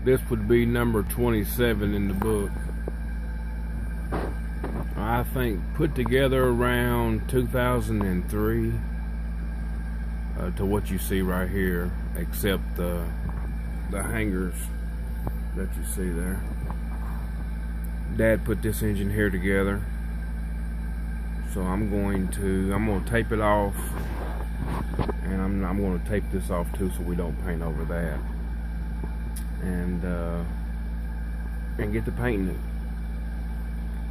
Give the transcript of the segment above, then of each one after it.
This would be number 27 in the book. I think put together around 2003 to what you see right here, except the hangers that you see there. Dad put this engine here together, so I'm going to tape it off, and I'm going to tape this off too, so we don't paint over that, and get to painting it.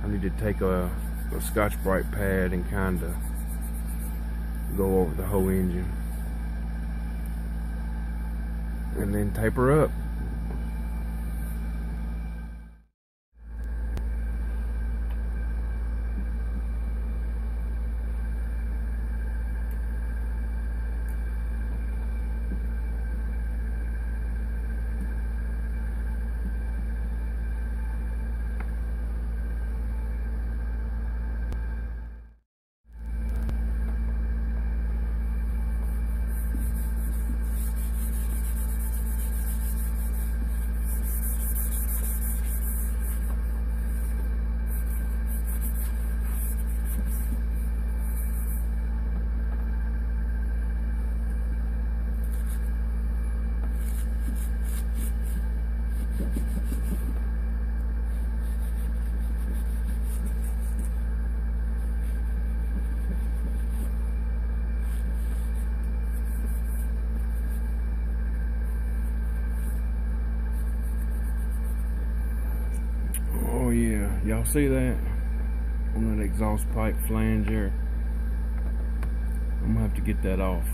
I need to take a Scotch-Brite pad and kind of go over the whole engine, and then tape her up. Y'all see that on that exhaust pipe flanger? I'm gonna have to get that off.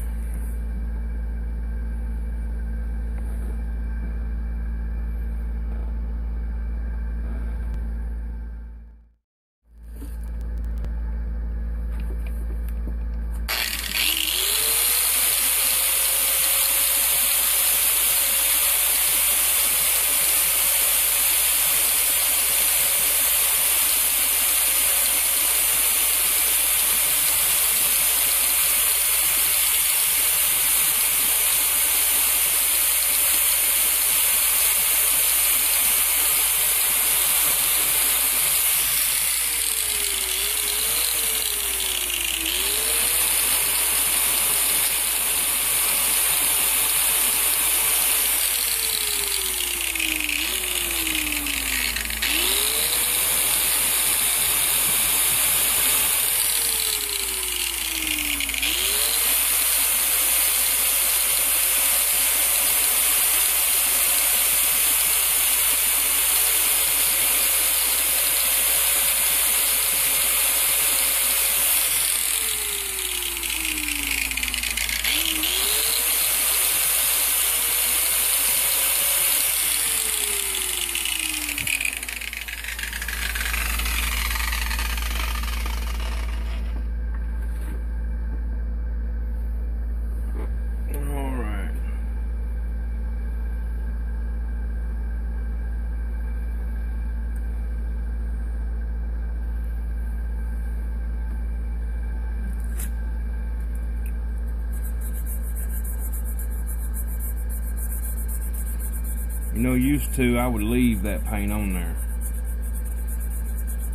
You know, used to, I would leave that paint on there,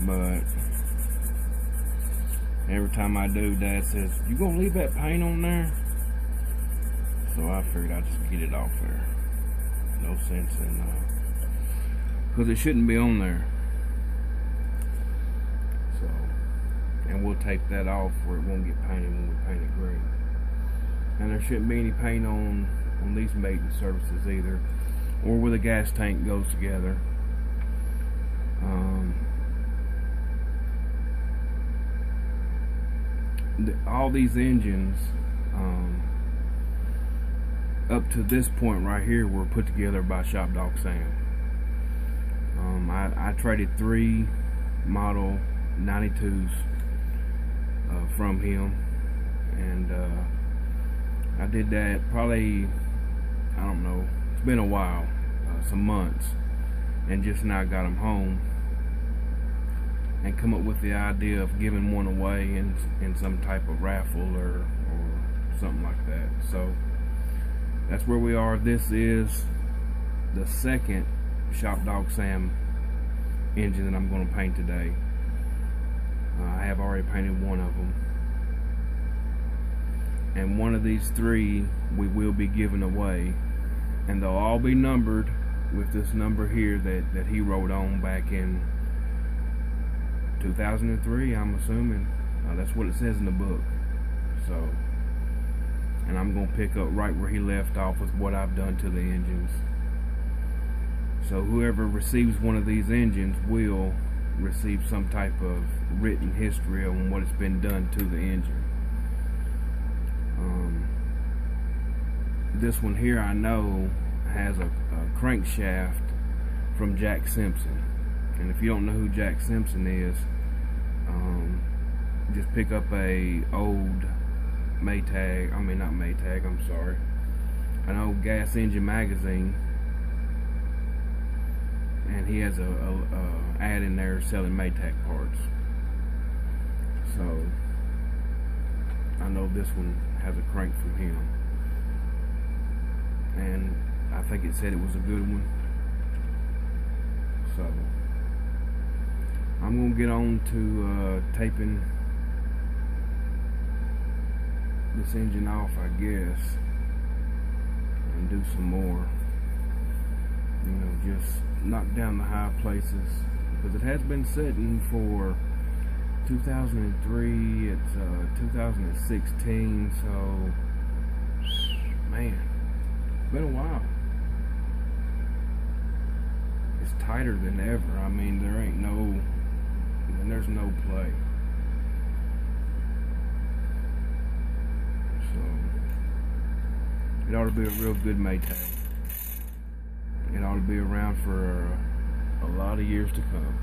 but every time I do, Dad says, "You gonna leave that paint on there?" So I figured I'd just get it off there. No sense in, because it shouldn't be on there. So, and we'll tape that off where it won't get painted when we paint it green. And there shouldn't be any paint on these mating surfaces either, or where the gas tank goes together. All these engines up to this point right here were put together by Shopdogsam. I traded 3 model 92s from him, and I did that probably, I don't know, it's been a while, some months, and just now got them home and come up with the idea of giving one away in some type of raffle or something like that. So that's where we are. This is the second shopdogsam engine that I'm going to paint today. I have already painted one of them, and one of these three we will be giving away, and they'll all be numbered with this number here that he wrote on back in 2003, I'm assuming. That's what it says in the book. So, and I'm going to pick up right where he left off with what I've done to the engines. So whoever receives one of these engines will receive some type of written history on what has been done to the engine. This one here I know has a crankshaft from Jack Simpson, and if you don't know who Jack Simpson is, just pick up a old Maytag, not Maytag, I'm sorry, an old gas engine magazine, and he has a ad in there selling Maytag parts. So I know this one has a crank from him, and I think it said it was a good one. So I'm gonna get on to taping this engine off, I guess, and do some more, just knock down the high places, because it has been sitting for 2003, it's 2016, so man, it's been a while. It's tighter than ever. There's no play. So it ought to be a real good Maytag. It ought to be around for a lot of years to come.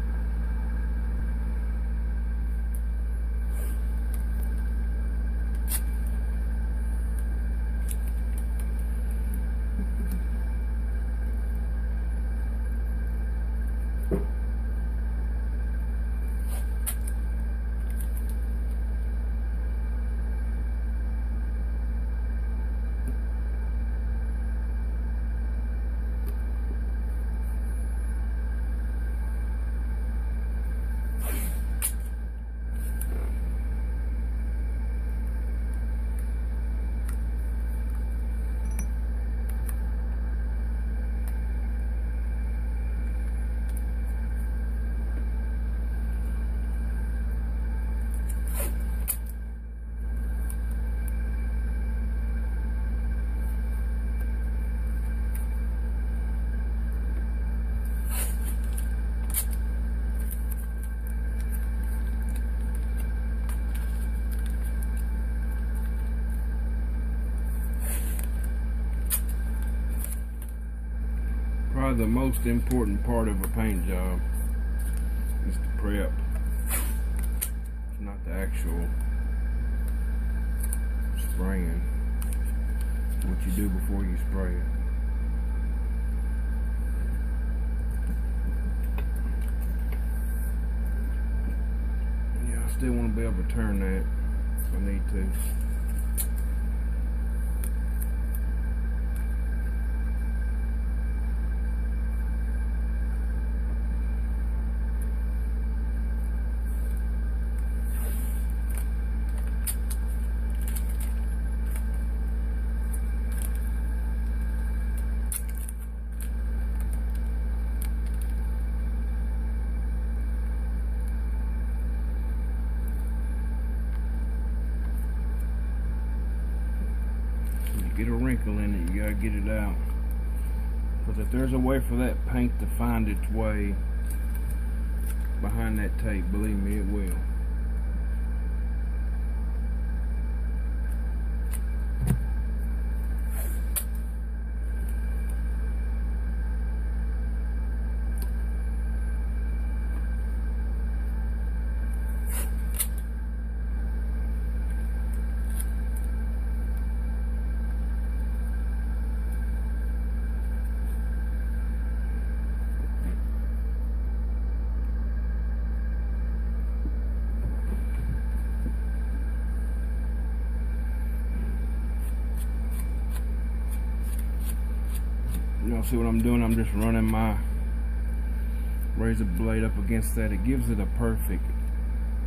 The most important part of a paint job is the prep. It's not the actual spraying. It's what you do before you spray it. Yeah, I still want to be able to turn that if I need to. Get a wrinkle in it, you gotta get it out, because if there's a way for that paint to find its way behind that tape, believe me, it will. You know, see what I'm doing? I'm just running my razor blade up against that. It gives it a perfect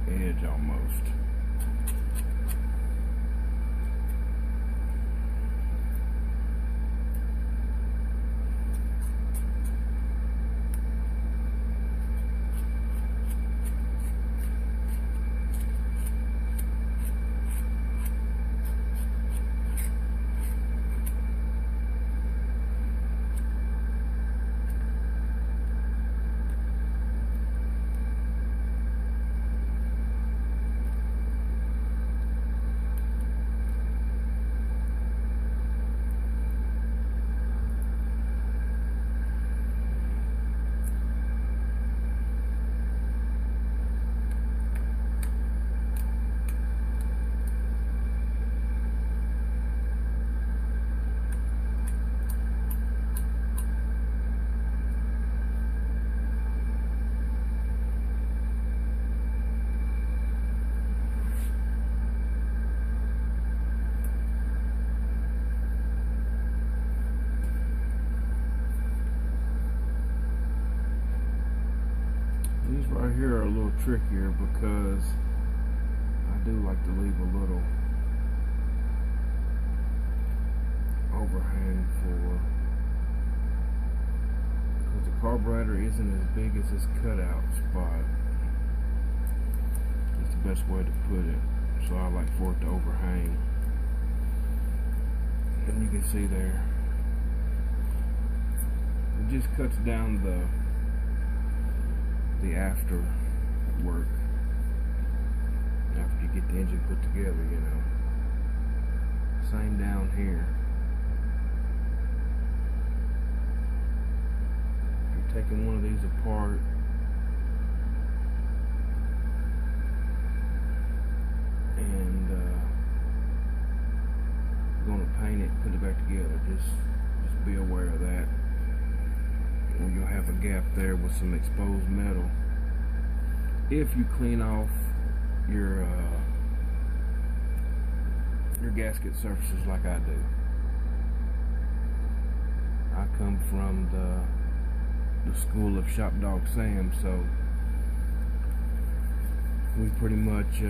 edge almost. These right here are a little trickier because I do like to leave a little overhang because the carburetor isn't as big as this cutout spot. That's the best way to put it. So I like for it to overhang. And you can see there, it just cuts down the after work after you get the engine put together, you know. Same down here. You're taking one of these apart, and you're going to paint it, put it back together. Just be aware of that. Or you'll have a gap there with some exposed metal. If you clean off your gasket surfaces like I do. I come from the school of shopdogsam, so we pretty much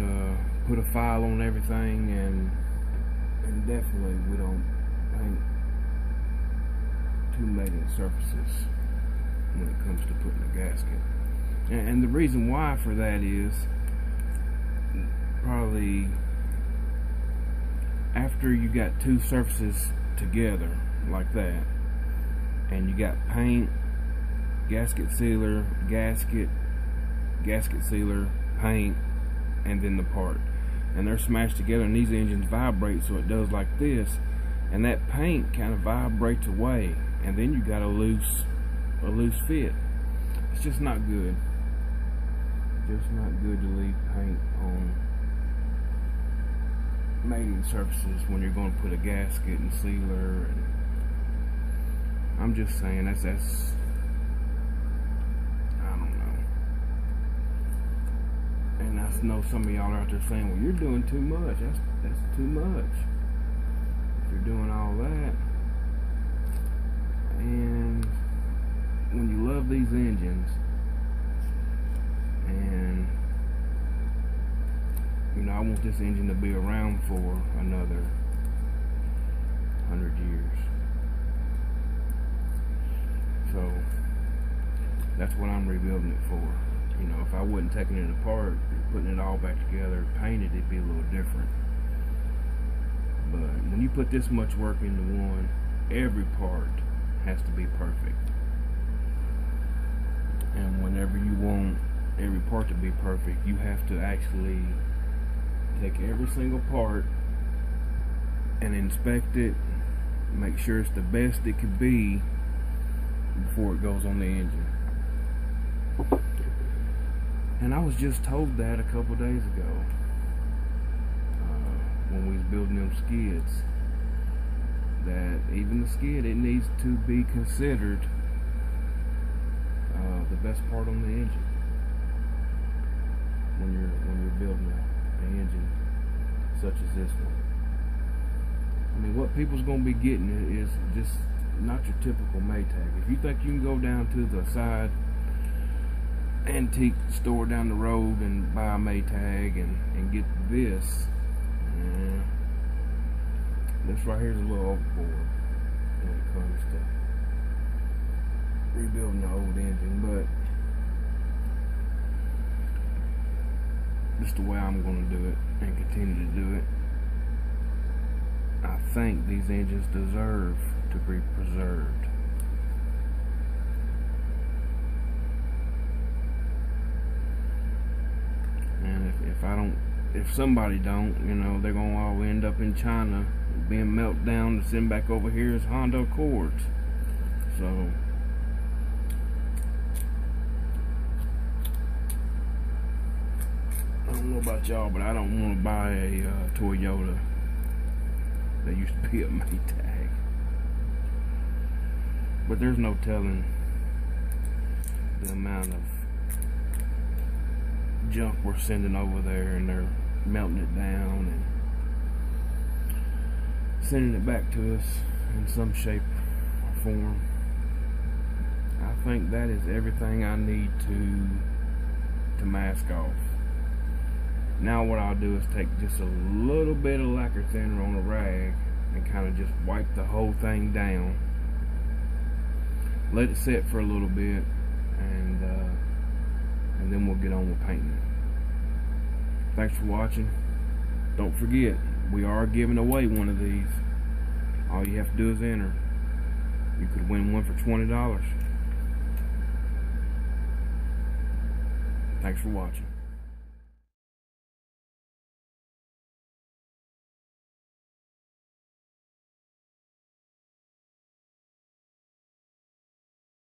put a file on everything, and definitely we don't paint too many surfaces when it comes to putting a gasket. And the reason why for that is probably after you got two surfaces together like that, and you got paint, gasket sealer, gasket sealer, paint, and then the part, and they're smashed together, and these engines vibrate, so it does like this, and that paint kind of vibrates away, and then you got a loose fit. It's just not good. Just not good to leave paint on mating surfaces when you're going to put a gasket and sealer. And I'm just saying that's I don't know. And I know some of y'all are out there saying, well, you're doing too much. That's too much. If you're doing all that, and when you love these engines, and you know, I want this engine to be around for another 100 years. So that's what I'm rebuilding it for. You know, if I wasn't taking it apart, putting it all back together, painted, it'd be a little different. But when you put this much work into one, every part has to be perfect. And whenever you want every part to be perfect, you have to actually take every single part and inspect it, make sure it's the best it could be before it goes on the engine. And I was just told that a couple days ago when we was building them skids, that even the skid, it needs to be considered the best part on the engine when you're building an engine such as this one. I mean, what people's gonna be getting is just not your typical Maytag. If you think you can go down to the side antique store down the road and buy a Maytag and get this, this right here is a little overboard when it comes to rebuilding the old engine, but just the way I'm going to do it and continue to do it. I think these engines deserve to be preserved. And if somebody don't, you know, they're gonna all end up in China being melted down to send back over here as Honda Accords. So I don't know about y'all, but I don't want to buy a Toyota that used to be a Maytag. But there's no telling the amount of junk we're sending over there, and they're melting it down and sending it back to us in some shape or form. I think that is everything I need to mask off. Now what I'll do is take just a little bit of lacquer thinner on a rag and kind of just wipe the whole thing down. Let it set for a little bit, and then we'll get on with painting. Thanks for watching. Don't forget, we are giving away one of these. All you have to do is enter. You could win one for $20. Thanks for watching.